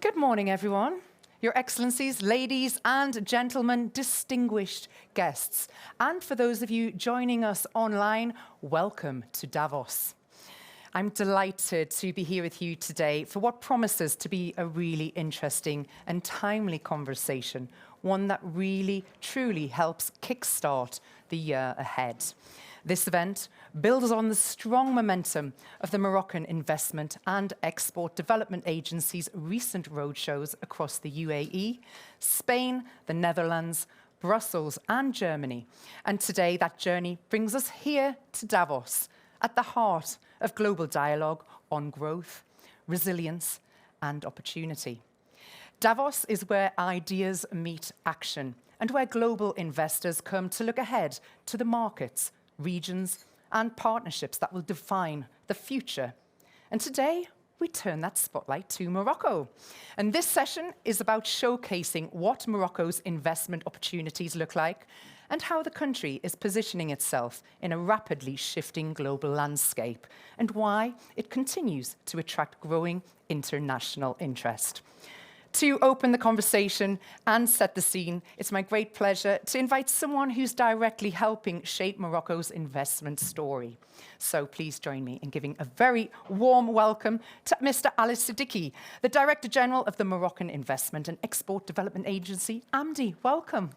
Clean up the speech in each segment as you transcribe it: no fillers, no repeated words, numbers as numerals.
Good morning, everyone. Your Excellencies, ladies and gentlemen, distinguished guests. And for those of you joining us online, welcome to Davos. I'm delighted to be here with you today for what promises to be a really interesting and timely conversation, one that really, truly helps kickstart the year ahead. This event builds on the strong momentum of the Moroccan Investment and Export Development Agency's recent roadshows across the UAE, Spain, the Netherlands, Brussels and Germany. And today that journey brings us here to Davos, at the heart of global dialogue on growth, resilience and opportunity. Davos is where ideas meet action and where global investors come to look ahead to the markets, regions and partnerships that will define the future. And today, we turn that spotlight to Morocco. And this session is about showcasing what Morocco's investment opportunities look like and how the country is positioning itself in a rapidly shifting global landscape and why it continues to attract growing international interest. To open the conversation and set the scene, it's my great pleasure to invite someone who's directly helping shape Morocco's investment story. So please join me in giving a very warm welcome to Mr. Ali Sadiki, the Director General of the Moroccan Investment and Export Development Agency, AMDI. Welcome.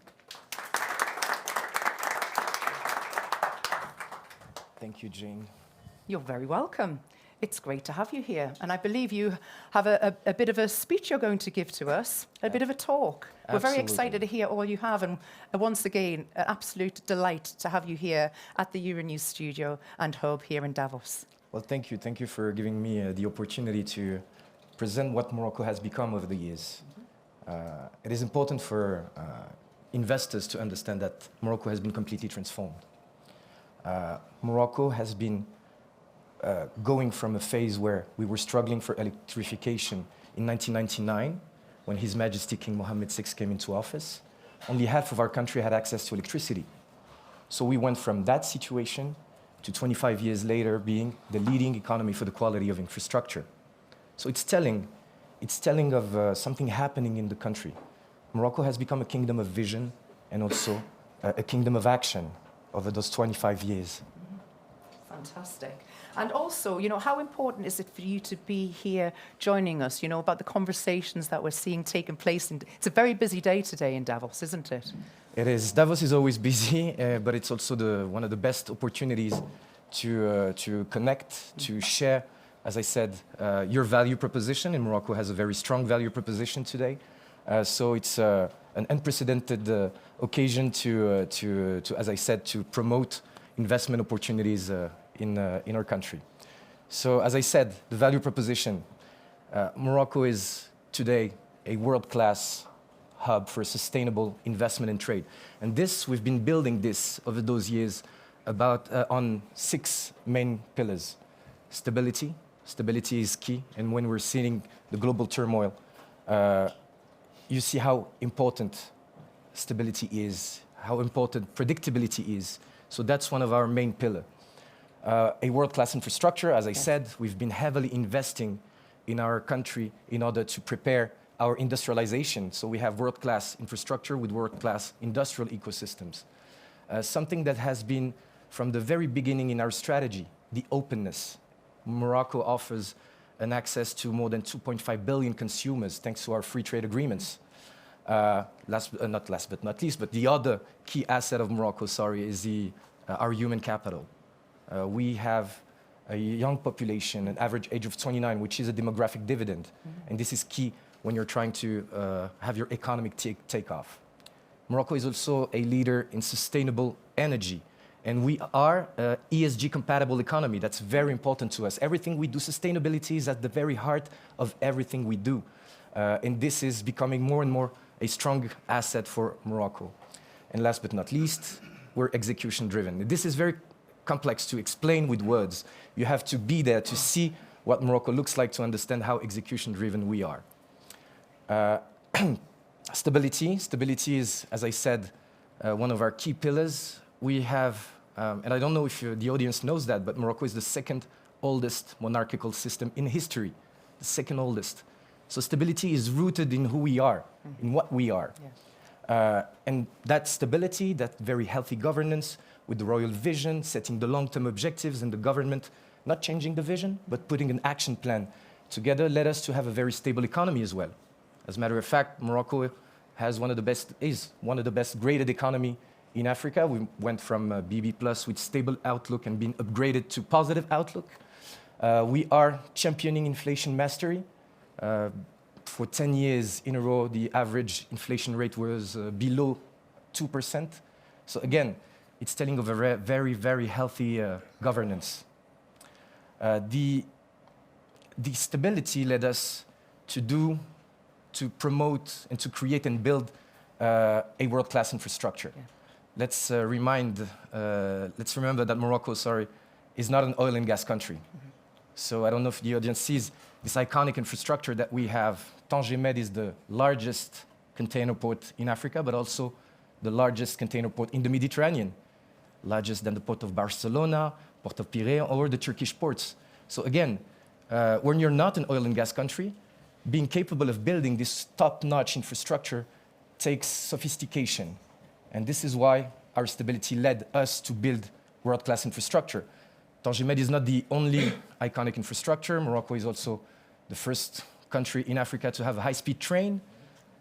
Thank you, Jane. You're very welcome. It's great to have you here. And I believe you have a bit of a speech you're going to give to us, a bit of a talk. Absolutely. We're very excited to hear all you have. And once again, an absolute delight to have you here at the Euronews studio and hub here in Davos. Well, thank you. Thank you for giving me the opportunity to present what Morocco has become over the years. It is important for investors to understand that Morocco has been completely transformed. Morocco has been going from a phase where we were struggling for electrification in 1999, when His Majesty King Mohammed VI came into office. Only half of our country had access to electricity. So we went from that situation to 25 years later being the leading economy for the quality of infrastructure. So it's telling of something happening in the country. Morocco has become a kingdom of vision and also a kingdom of action over those 25 years. Fantastic. And also, how important is it for you to be here joining us, about the conversations that we're seeing taking place? It's a very busy day today in Davos, isn't it? It is. Davos is always busy, but it's also one of the best opportunities to connect, to share, as I said, your value proposition. And Morocco has a very strong value proposition today. So it's an unprecedented occasion to, as I said, to promote investment opportunities in our country. So as I said, the value proposition, Morocco is today a world-class hub for sustainable investment and trade. And we've been building this over those years on 6 main pillars. Stability is key. And when we're seeing the global turmoil, you see how important stability is, how important predictability is. So that's one of our main pillars. A world-class infrastructure, as I said, we've been heavily investing in our country in order to prepare our industrialization. So we have world-class infrastructure with world-class industrial ecosystems. Something that has been from the very beginning in our strategy, the openness. Morocco offers an access to more than 2.5 billion consumers thanks to our free trade agreements. Not last but not least, but the other key asset of Morocco, is our human capital. We have a young population, an average age of 29, which is a demographic dividend. Mm-hmm. And this is key when you're trying to have your economic takeoff. Morocco is also a leader in sustainable energy. And we are an ESG-compatible economy. That's very important to us. Everything we do, sustainability is at the very heart of everything we do. And this is becoming more and more a strong asset for Morocco. And last but not least, we're execution-driven. This is very complex to explain with words. You have to be there to see what Morocco looks like to understand how execution-driven we are. Stability is, as I said, one of our key pillars. We have, and I don't know if the audience knows that, but Morocco is the second oldest monarchical system in history, the second oldest. So stability is rooted in who we are, in what we are. And that stability, that very healthy governance with the royal vision, setting the long-term objectives and the government not changing the vision, but putting an action plan together led us to have a very stable economy as well. As a matter of fact, Morocco is one of the best graded economy in Africa. We went from BB plus with stable outlook and being upgraded to positive outlook. We are championing inflation mastery. For 10 years in a row, the average inflation rate was below 2%. So again, it's telling of a very, very healthy governance. The stability led us to promote and to create and build a world-class infrastructure. Let's remember that Morocco, is not an oil and gas country. So I don't know if the audience sees this iconic infrastructure that we have. Tanger Med is the largest container port in Africa, but also the largest container port in the Mediterranean, largest than the port of Barcelona, Port of Piraeus, or the Turkish ports. So again, when you're not an oil and gas country, being capable of building this top-notch infrastructure takes sophistication. And this is why our stability led us to build world-class infrastructure. Tanger Med is not the only iconic infrastructure. Morocco is also the first country in Africa to have a high-speed train,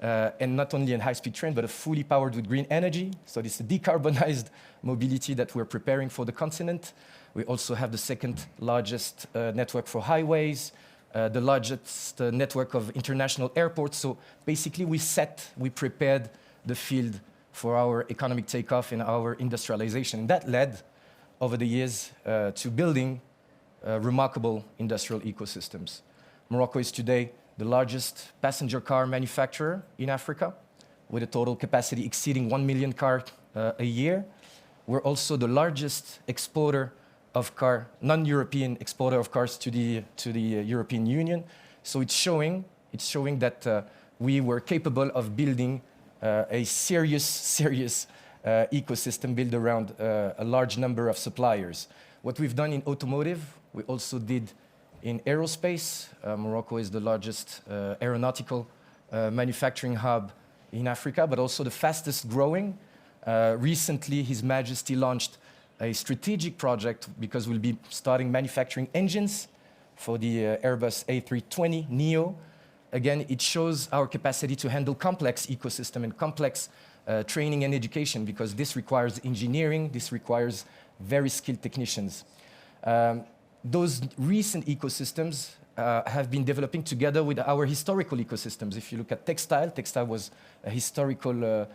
and not only a high-speed train, but a fully powered with green energy. So this is a decarbonized mobility that we're preparing for the continent. We also have the second largest network for highways, the largest network of international airports. So basically we prepared the field for our economic takeoff and our industrialization. And that led, over the years, to building remarkable industrial ecosystems. Morocco is today the largest passenger car manufacturer in Africa, with a total capacity exceeding 1 million cars a year. We're also the largest exporter of non-European exporter of cars to the European Union. So it's showing that we were capable of building a serious ecosystem built around a large number of suppliers. What we've done in automotive, we also did in aerospace. Morocco is the largest aeronautical manufacturing hub in Africa, but also the fastest growing. Recently, His Majesty launched a strategic project because we'll be starting manufacturing engines for the Airbus A320neo. Again, it shows our capacity to handle complex ecosystem and complex training and education, because this requires engineering, this requires very skilled technicians. Those recent ecosystems have been developing together with our historical ecosystems. If you look at textile was a historical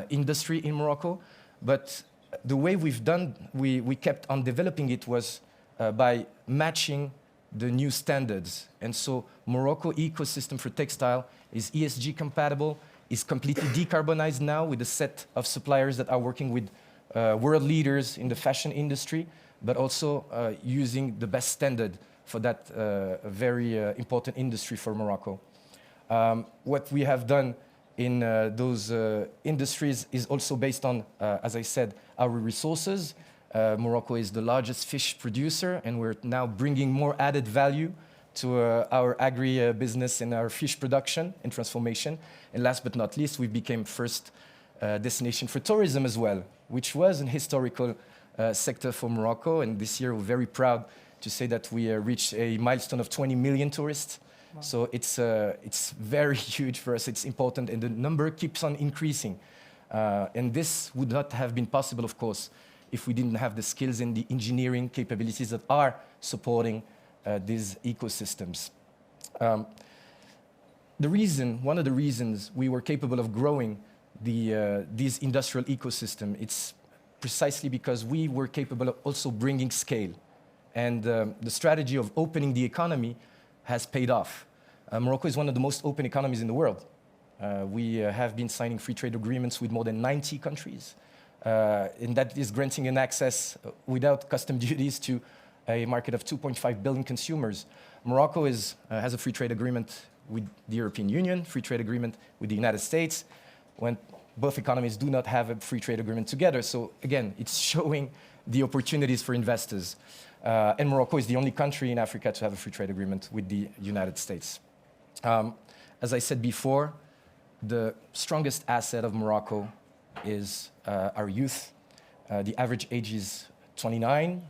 industry in Morocco, but the way we kept on developing it was by matching the new standards. And so Morocco ecosystem for textile is ESG compatible, is completely decarbonized now with a set of suppliers that are working with world leaders in the fashion industry, but also using the best standard for that very important industry for Morocco. What we have done in those industries is also based on, as I said, our resources. Morocco is the largest fish producer, and we're now bringing more added value to our agri-business and our fish production and transformation. And last but not least, we became first destination for tourism as well, which was an historical sector for Morocco. And this year, we're very proud to say that we reached a milestone of 20 million tourists. Wow. So it's very huge for us. It's important, and the number keeps on increasing. And this would not have been possible, of course, if we didn't have the skills and the engineering capabilities that are supporting these ecosystems. One of the reasons we were capable of growing these industrial ecosystem, it's precisely because we were capable of also bringing scale. And the strategy of opening the economy has paid off. Morocco is one of the most open economies in the world. We have been signing free trade agreements with more than 90 countries. And that is granting an access without custom duties to a market of 2.5 billion consumers. Morocco has a free trade agreement with the European Union, free trade agreement with the United States, when both economies do not have a free trade agreement together. So again, it's showing the opportunities for investors. And Morocco is the only country in Africa to have a free trade agreement with the United States. as I said before, the strongest asset of Morocco is our youth. The average age is 29.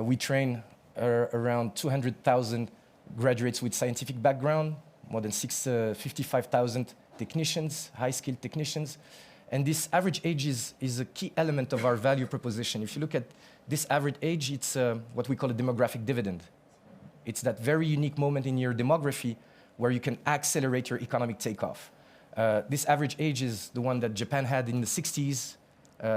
We train around 200,000 graduates with scientific background, more than 55,000 technicians, high-skilled technicians. And this average age is a key element of our value proposition. If you look at this average age, it's what we call a demographic dividend. It's that very unique moment in your demography where you can accelerate your economic takeoff. This average age is the one that Japan had in the 60s,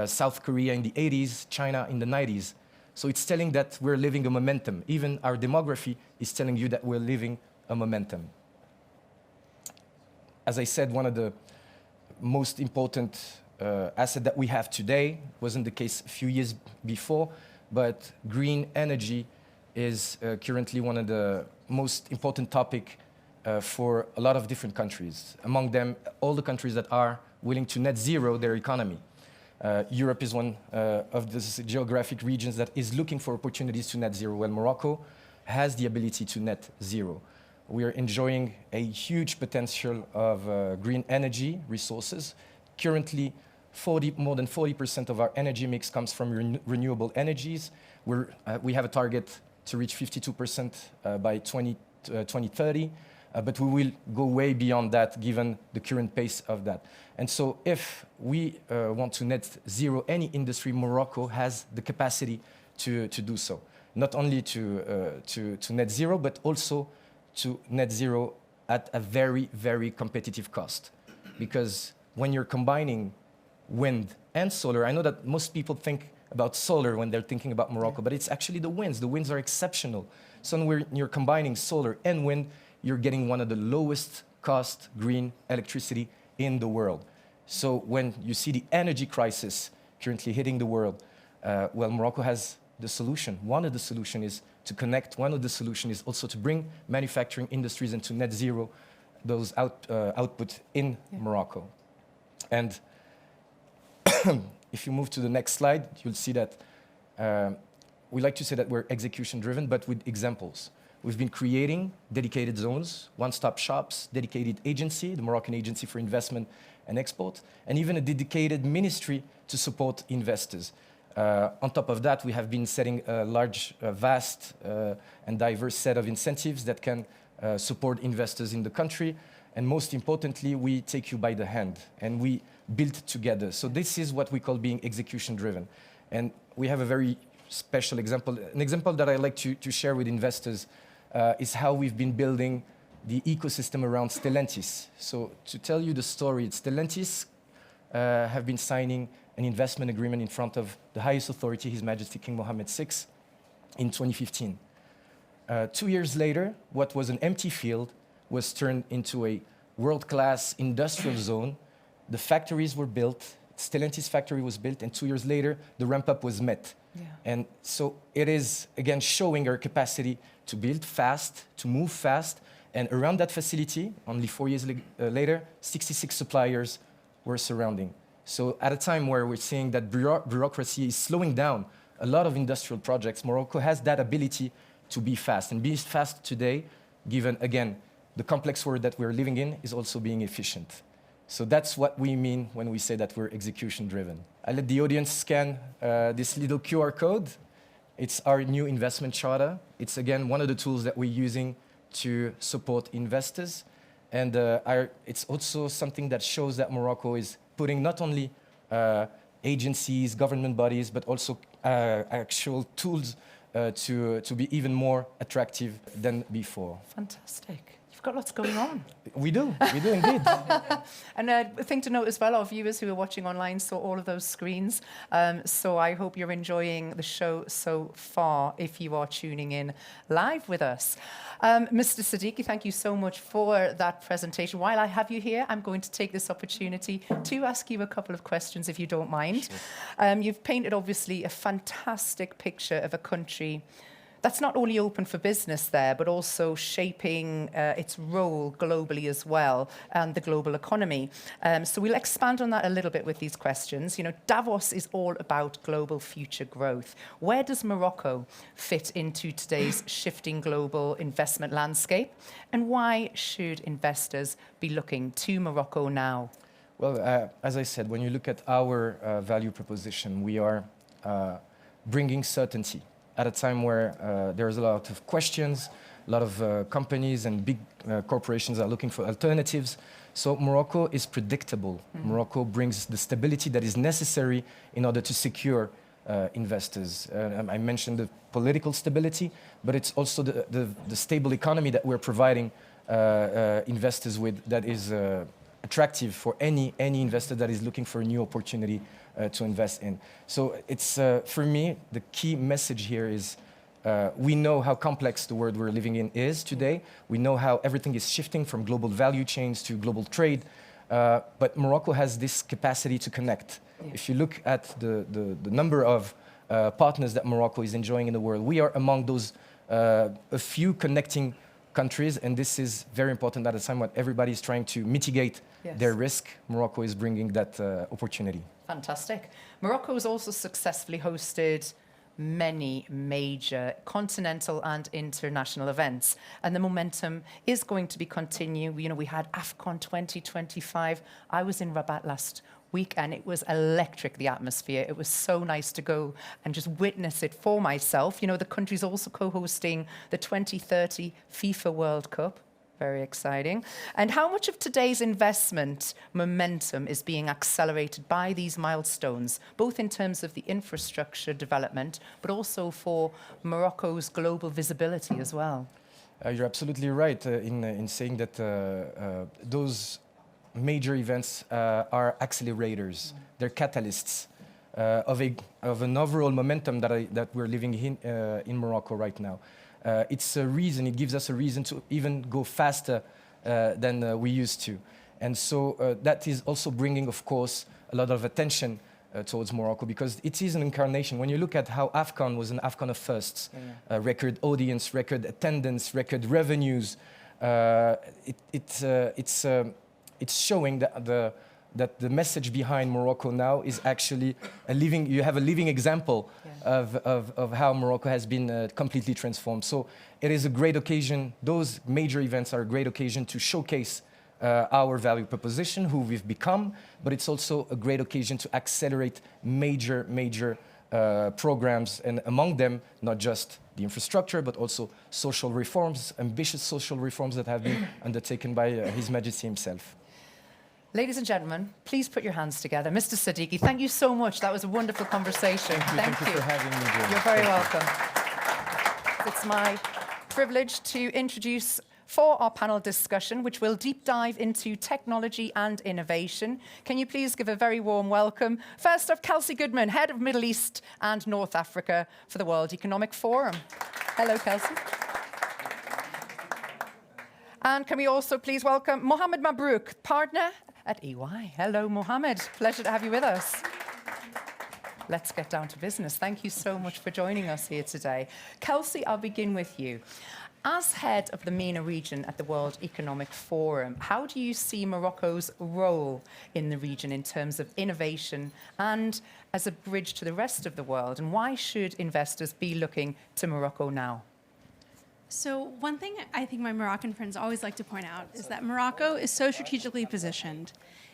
South Korea in the 80s, China in the 90s. So it's telling that we're living a momentum. Even our demography is telling you that we're living a momentum. As I said, one of the most important asset that we have today wasn't the case a few years before, but green energy is currently one of the most important topic for a lot of different countries. Among them, all the countries that are willing to net zero their economy. Europe is one of the geographic regions that is looking for opportunities to net zero, while Morocco has the ability to net zero. We are enjoying a huge potential of green energy resources. Currently, more than 40% of our energy mix comes from renewable energies. We have a target to reach 52% by 2030, but we will go way beyond that given the current pace of that. And so if we want to net zero any industry, Morocco has the capacity to do so. Not only to net zero, but also to net zero at a very, very competitive cost. Because when you're combining wind and solar, I know that most people think about solar when they're thinking about Morocco, but it's actually the winds. The winds are exceptional. So when you're combining solar and wind, you're getting one of the lowest cost green electricity in the world. So when you see the energy crisis currently hitting the world, well, Morocco has the solution. One of the solutions is to connect. One of the solutions is also to bring manufacturing industries into net zero, those output in Morocco. And if you move to the next slide, you'll see that we like to say that we're execution driven, but with examples. We've been creating dedicated zones, one-stop shops, dedicated agency, the Moroccan Agency for Investment and Export, and even a dedicated ministry to support investors. On top of that, we have been setting a large, vast, and diverse set of incentives that can support investors in the country. And most importantly, we take you by the hand and we build together. So this is what we call being execution-driven. And we have a very special example. An example that I like to share with investors is how we've been building the ecosystem around Stellantis. So to tell you the story, Stellantis have been signing an investment agreement in front of the highest authority, His Majesty King Mohammed VI, in 2015. 2 years later, what was an empty field was turned into a world-class industrial zone. The factories were built, Stellantis factory was built, and 2 years later, the ramp-up was met. Yeah. And so it is, again, showing our capacity to build fast, to move fast, and around that facility, only 4 years later, 66 suppliers were surrounding. So at a time where we're seeing that bureaucracy is slowing down a lot of industrial projects, Morocco has that ability to be fast. And being fast today, given, again, the complex world that we're living in, is also being efficient. So that's what we mean when we say that we're execution-driven. I let the audience scan this little QR code. It's our new investment charter. It's, again, one of the tools that we're using to support investors. And it's also something that shows that Morocco is putting not only agencies, government bodies, but also actual tools to be even more attractive than before. Fantastic. You've got lots going on. We do indeed. And a thing to note as well, our viewers who are watching online saw all of those screens. So I hope you're enjoying the show so far if you are tuning in live with us. Mr. Sadiki, thank you so much for that presentation. While I have you here, I'm going to take this opportunity to ask you a couple of questions, if you don't mind. Sure. You've painted, obviously, a fantastic picture of a country that's not only open for business there, but also shaping its role globally as well, and the global economy. So we'll expand on that a little bit with these questions. You know, Davos is all about global future growth. Where does Morocco fit into today's shifting global investment landscape? And why should investors be looking to Morocco now? Well, as I said, when you look at our value proposition, we are bringing certainty at a time where there's a lot of questions, a lot of companies and big corporations are looking for alternatives. So Morocco is predictable. Morocco brings the stability that is necessary in order to secure investors. I mentioned the political stability, but it's also the stable economy that we're providing investors with that is attractive for any investor that is looking for a new opportunity to invest in. So it's, for me, the key message here is we know how complex the world we're living in is today. We know how everything is shifting from global value chains to global trade. But Morocco has this capacity to connect. Yeah. If you look at the number of partners that Morocco is enjoying in the world, we are among those a few connecting countries, and this is very important at a time when everybody is trying to mitigate their risk. Morocco is bringing that opportunity. Fantastic. Morocco has also successfully hosted many major continental and international events, and the momentum is going to be continuing. You know, we had AFCON 2025. I was in Rabat last week and it was electric, the atmosphere. It was so nice to go and just witness it for myself. You know, the country's also co-hosting the 2030 FIFA World Cup. Very exciting. And how much of today's investment momentum is being accelerated by these milestones, both in terms of the infrastructure development, but also for Morocco's global visibility as well? You're absolutely right in saying that those major events are accelerators. They're catalysts of an overall momentum that we're living in Morocco right now. It's a reason, it gives us a reason to even go faster than we used to. And so that is also bringing, of course, a lot of attention towards Morocco, because it is an incarnation. When you look at how AFCON was an AFCON of firsts, record audience, record attendance, record revenues, it's showing that the message behind Morocco now is actually you have a living example of how Morocco has been completely transformed. So it is a great occasion. Those major events are a great occasion to showcase our value proposition, who we've become, but it's also a great occasion to accelerate major programs, and among them, not just the infrastructure, but also social reforms, ambitious social reforms that have been undertaken by His Majesty himself. Ladies and gentlemen, please put your hands together. Mr. Sadiki, thank you so much. That was a wonderful conversation. Thank you for having me, Jill. You're very welcome. It's my privilege to introduce for our panel discussion, which will deep dive into technology and innovation. Can you please give a very warm welcome? First up, Kelsey Goodman, Head of Middle East and North Africa for the World Economic Forum. Hello, Kelsey. And can we also please welcome Mohammed Mabrouk, Partner at EY. Hello, Mohammed. Pleasure to have you with us. Let's get down to business. Thank you so much for joining us here today. Kelsey, I'll begin with you. As head of the MENA region at the World Economic Forum, how do you see Morocco's role in the region in terms of innovation and as a bridge to the rest of the world? And why should investors be looking to Morocco now? So one thing I think my Moroccan friends always like to point out is that Morocco is so strategically positioned.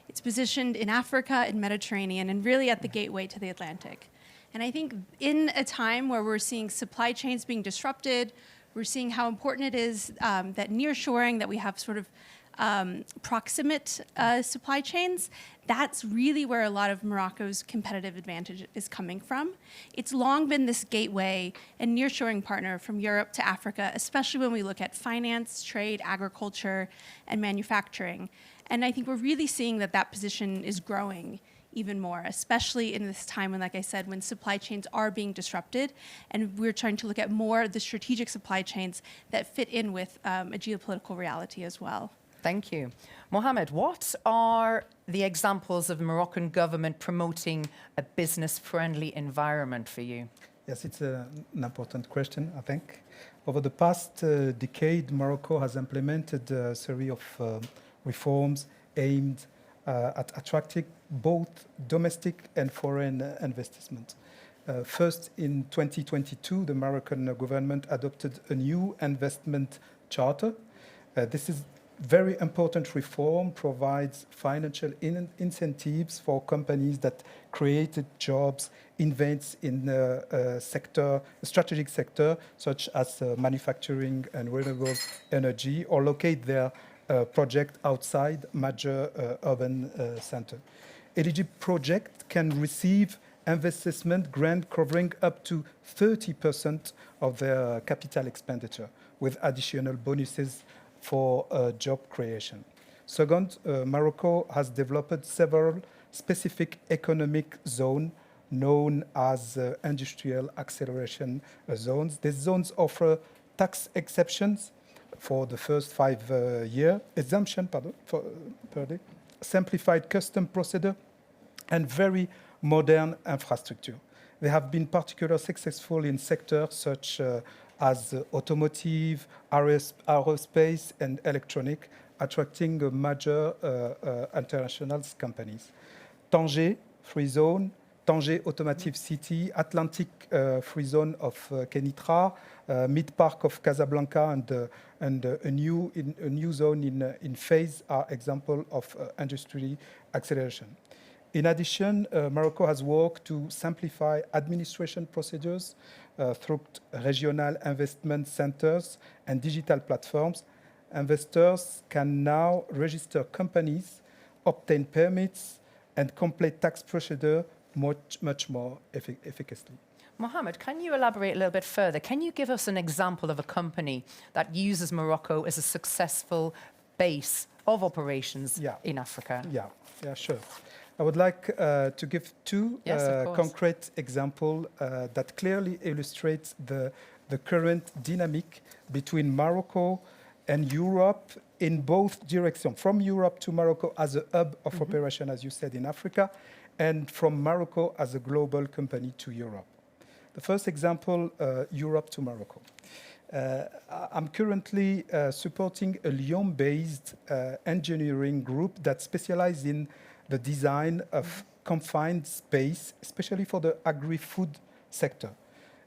It's positioned in Africa, in Mediterranean, and really at the gateway to the Atlantic. And I think in a time where we're seeing supply chains being disrupted, we're seeing how important it is that nearshoring, that we have sort of proximate supply chains, that's really where a lot of Morocco's competitive advantage is coming from. It's long been this gateway and nearshoring partner from Europe to Africa, especially when we look at finance, trade, agriculture, and manufacturing. And I think we're really seeing that that position is growing even more, especially in this time when, like I said, when supply chains are being disrupted, and we're trying to look at more of the strategic supply chains that fit in with a geopolitical reality as well. Thank you. Mohammed, what are the examples of Moroccan government promoting a business-friendly environment for you? Yes, it's an important question, I think. Over the past decade, Morocco has implemented a series of reforms aimed at attracting both domestic and foreign investment. First, in 2022, the Moroccan government adopted a new investment charter. This is very important reform, provides financial incentives for companies that created jobs, invents in a strategic sector, such as manufacturing and renewable energy, or locate their project outside major urban center. Eligible project can receive investment grant covering up to 30% of their capital expenditure, with additional bonuses for job creation. Second, Morocco has developed several specific economic zones known as industrial acceleration zones. These zones offer tax exceptions for the first 5 years, per day, simplified custom procedure, and very modern infrastructure. They have been particularly successful in sectors such as automotive, aerospace, and electronic, attracting major international companies. Tanger, free zone, Tanger Automotive City, Atlantic Free Zone of Kenitra, Mid Park of Casablanca, and a new zone in Fez are examples of industry acceleration. In addition, Morocco has worked to simplify administration procedures through regional investment centers and digital platforms. Investors can now register companies, obtain permits, and complete tax procedure much more efficaciously. Mohammed, can you elaborate a little bit further? Can you give us an example of a company that uses Morocco as a successful base of operations in Africa? Yeah, sure. I would like to give two concrete examples that clearly illustrate the current dynamic between Morocco and Europe in both directions, from Europe to Morocco as a hub of operation, as you said, in Africa, and from Morocco as a global company to Europe. The first example, Europe to Morocco. I'm currently supporting a Lyon-based engineering group that specializes in the design of confined space, especially for the agri-food sector.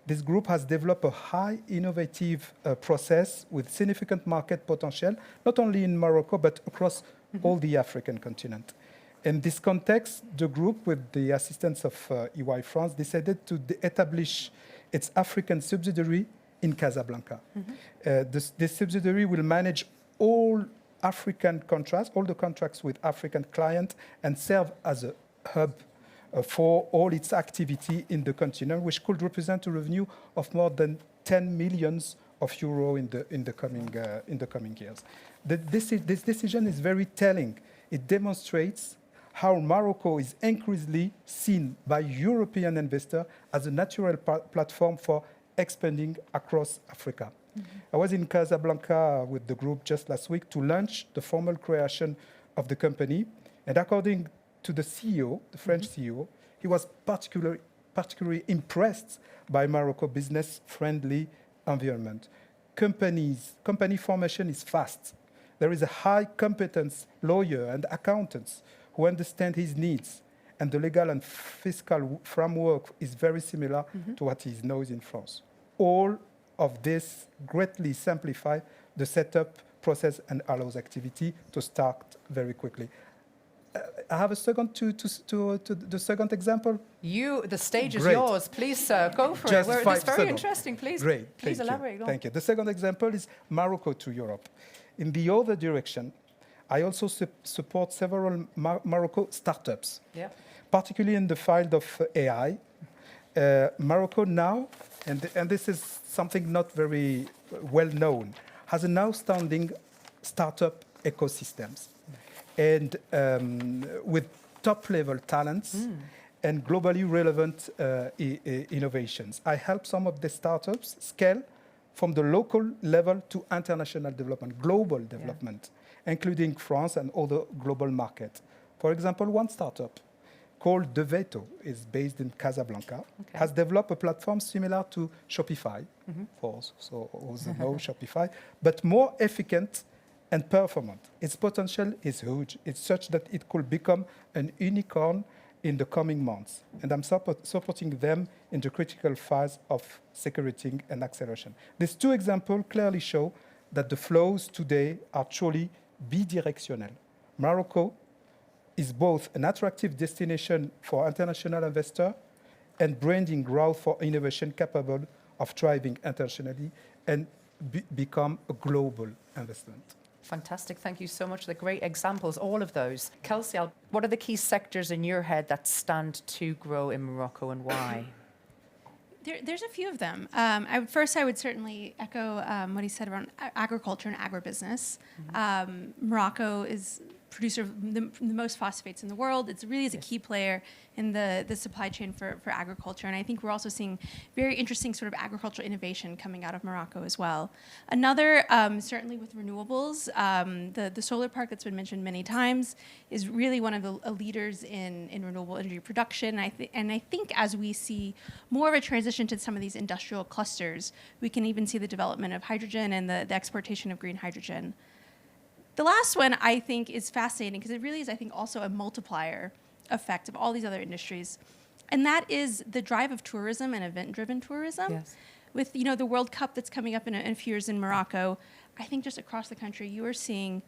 This group has developed a high innovative process with significant market potential, not only in Morocco, but across all the African continent. In this context, the group, with the assistance of EY France, decided to establish its African subsidiary in Casablanca. This subsidiary will manage all African contracts, all the contracts with African clients, and serve as a hub for all its activity in the continent, which could represent a revenue of more than 10 million euro in the coming years. This decision is very telling. It demonstrates how Morocco is increasingly seen by European investors as a natural platform for expanding across Africa. I was in Casablanca with the group just last week to launch the formal creation of the company. And according to the CEO, the French CEO, he was particularly impressed by Morocco's business-friendly environment. Company formation is fast. There is a high competence lawyer and accountants who understand his needs. And the legal and fiscal framework is very similar to what he knows in France. All of this greatly simplify the setup process and allows activity to start very quickly. I have a second to the second example. The stage is yours. Please, sir, go for it. It's very interesting. Please, please elaborate. Thank you. The second example is Morocco to Europe. In the other direction, I also support several Morocco startups, particularly in the field of AI. Morocco now, and this is something not very well known, has an outstanding startup ecosystems, and with top-level talents and globally relevant innovations. I help some of the startups scale from the local level to international development, global development, including France and other global markets. For example, one startup called De Veto, is based in Casablanca, has developed a platform similar to Shopify, for those who know Shopify, but more efficient and performant. Its potential is huge. It's such that it could become an unicorn in the coming months. And I'm supporting them in the critical phase of security and acceleration. These two examples clearly show that the flows today are truly bidirectional. Morocco is both an attractive destination for international investors and branding growth for innovation capable of thriving internationally and become a global investment. Fantastic. Thank you so much. The great examples, all of those. Kelsey, what are the key sectors in your head that stand to grow in Morocco and why? There's a few of them. I would certainly echo what he said around agriculture and agribusiness. Morocco is producer of the most phosphates in the world. It really is a key player in the supply chain for agriculture. And I think we're also seeing very interesting sort of agricultural innovation coming out of Morocco as well. Another, certainly with renewables, the solar park that's been mentioned many times is really one of the leaders in renewable energy production. And I think as we see more of a transition to some of these industrial clusters, we can even see the development of hydrogen and the exportation of green hydrogen. The last one, I think, is fascinating because it really is, I think, also a multiplier effect of all these other industries. And that is the drive of tourism and event-driven tourism. Yes. With, the World Cup that's coming up in a few years in Morocco, I think just across the country, you are seeing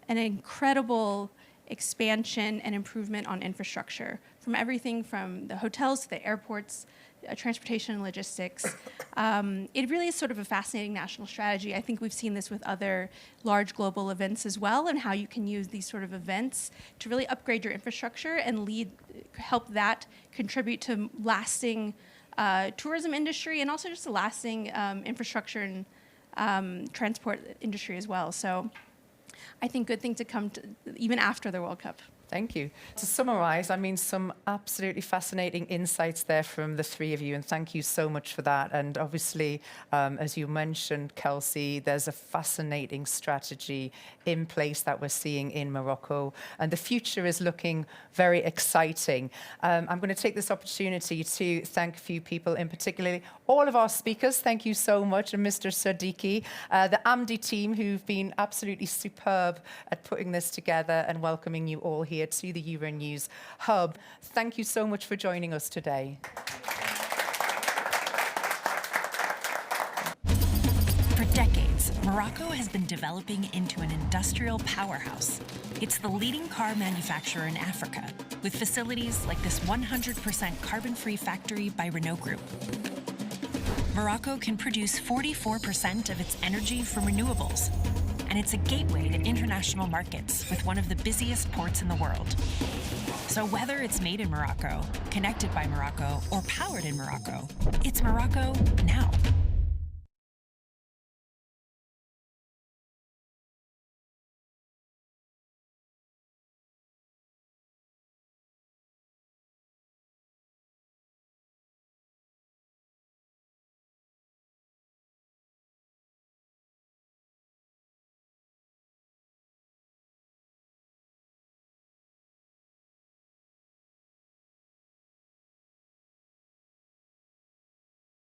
an incredible expansion and improvement on infrastructure, from everything from the hotels to the airports, transportation and logistics. It really is sort of a fascinating national strategy. I think we've seen this with other large global events as well, and how you can use these sort of events to really upgrade your infrastructure and help that contribute to lasting tourism industry and also just a lasting infrastructure and transport industry as well. So I think good things to come to even after the World Cup. Thank you. To summarize, some absolutely fascinating insights there from the three of you, and thank you so much for that. And obviously, as you mentioned, Kelsey, there's a fascinating strategy in place that we're seeing in Morocco, and the future is looking very exciting. I'm going to take this opportunity to thank a few people, in particular all of our speakers. Thank you so much, and Mr. Sadiki, the AMDI team, who've been absolutely superb at putting this together and welcoming you all here to the Euronews Hub. Thank you so much for joining us today. For decades, Morocco has been developing into an industrial powerhouse. It's the leading car manufacturer in Africa, with facilities like this 100% carbon-free factory by Renault Group. Morocco can produce 44% of its energy from renewables, and it's a gateway to international markets with one of the busiest ports in the world. So whether it's made in Morocco, connected by Morocco, or powered in Morocco, it's Morocco now.